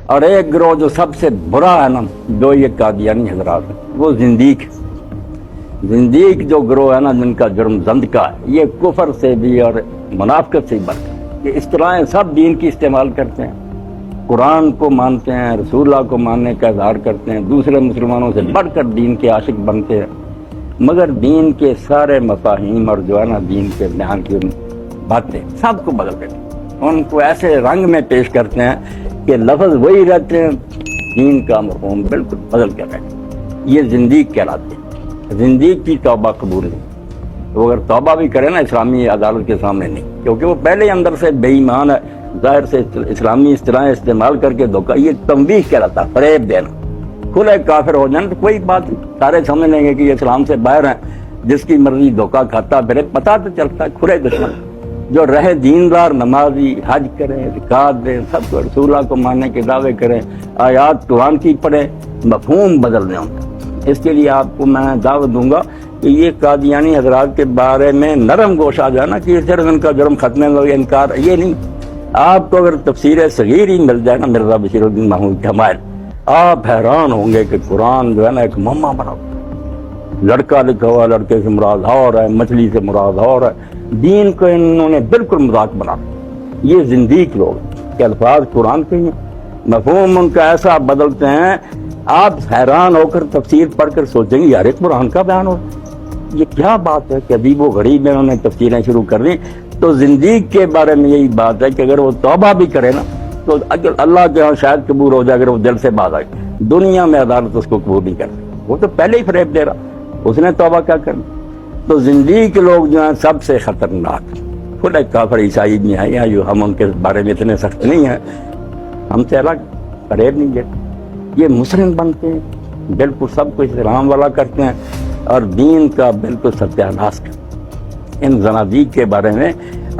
اور ایک گروہ جو سب سے برا ہے نا، جو یہ قادیانی حضرات ہیں، وہ زندیق جو گروہ ہے نا، جن کا جرم زند کا ہے، یہ کفر سے بھی اور منافقت سے بھی بڑھ کر یہ اس طرح سب دین کی استعمال کرتے ہیں، قرآن کو مانتے ہیں، رسول اللہ کو ماننے کا اظہار کرتے ہیں، دوسرے مسلمانوں سے بڑھ کر دین کے عاشق بنتے ہیں، مگر دین کے سارے مفاہیم اور جو ہے نا دین کے بیان کی باتیں سب کو بدل دیتے ہیں، ان کو ایسے رنگ میں پیش کرتے ہیں کہ لفظ وہی رہتے ہیں، دین کا مفہوم بالکل بدل کر رہتے ہیں۔ یہ زندیق کہلاتے ہیں۔ زندیق کی توبہ قبول نہیں، وہ اگر توبہ بھی کرے نا اسلامی عدالت کے سامنے نہیں، کیونکہ وہ پہلے ہی اندر سے بے ایمان ہے، ظاہر سے اسلامی اصطلاحیں استعمال کر کے دھوکہ، یہ تنبیہ کہلاتا ہے، فریب دینا۔ کھلے کافر ہو جائیں تو کوئی بات نہیں، سارے سمجھ لیں گے کہ یہ اسلام سے باہر ہیں، جس کی مرضی دھوکہ کھاتا پھرے، پتہ تو چلتا ہے کھلے دشمن۔ جو رہے دیندار، نمازی، حج کریں، زکات دیں، سب کو رسول اللہ کو ماننے کے دعوے کریں، آیات قرآن کی پڑھیں، مفہوم بدل دیں ان کا۔ اس کے لیے آپ کو میں دعوت دوں گا کہ یہ قادیانی حضرات کے بارے میں نرم گوشہ جو ہے نا، کہ صرف ان کا جرم ختم ہو گیا، انکار، یہ نہیں۔ آپ کو اگر تفسیر صغیر ہی مل جائے نا مرزا بشیر الدین محمود حمائل، آپ حیران ہوں گے کہ قرآن جو ہے نا ایک مما بنا ہوا، لڑکا لکھا ہوا، لڑکے سے مراد اور ہے، مچھلی سے مراد اور ہے، دین کو انہوں نے بالکل مذاق بنا۔ یہ زندیق لوگ کہ الفاظ قرآن کے ہیں، مفہوم ان کا ایسا بدلتے ہیں، آپ حیران ہو کر تفسیر پڑھ کر سوچیں گے یار ایک قرآن کا بیان ہو، یہ کیا بات ہے کہ عجیب و غریب میں انہوں نے تفسیریں شروع کر دیں۔ تو زندیق کے بارے میں یہی بات ہے کہ اگر وہ توبہ بھی کرے نا تو اللہ کے ہاں شاید قبول ہو جائے، اگر وہ دل سے باز آئے، دنیا میں عدالت اس کو قبول نہیں کرتی، وہ تو پہلے ہی فریب دے رہا، اس نے توبہ کیا کرنا۔ تو زندیق لوگ جو ہیں سب سے خطرناک، کھلے کافر عیسائی بھی ہیں، یا ہم ان کے بارے میں اتنے سخت نہیں ہیں، ہم سے الگ فریب نہیں دیتے، یہ مسلم بنتے ہیں، بالکل سب کچھ اسلام والا کرتے ہیں اور دین کا بالکل ستیہ ناش کرتے ہیں۔ ان زنادیق کے بارے میں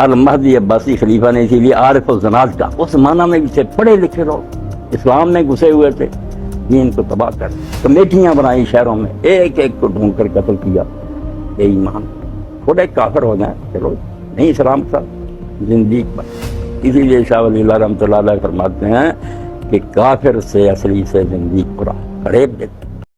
المہدی عباسی خلیفہ نے اسی لیے عارف الزناد کا، اس زمانہ میں بھی پڑھے لکھے لوگ اسلام میں گھسے ہوئے تھے، دین کو تباہ کر کمیٹیاں بنائی شہروں میں، ایک ایک کو ڈھونڈ کر قتل کیا۔ بے ایمان تھوڑے کافر ہو جائیں چلو نہیں، اسلام کا زندیق بن۔ اسی لیے شاہ ولی اللہ رحمۃ اللہ علیہ فرماتے ہیں کہ کافر سے اصلی سے زندیق برا، فریب دیتے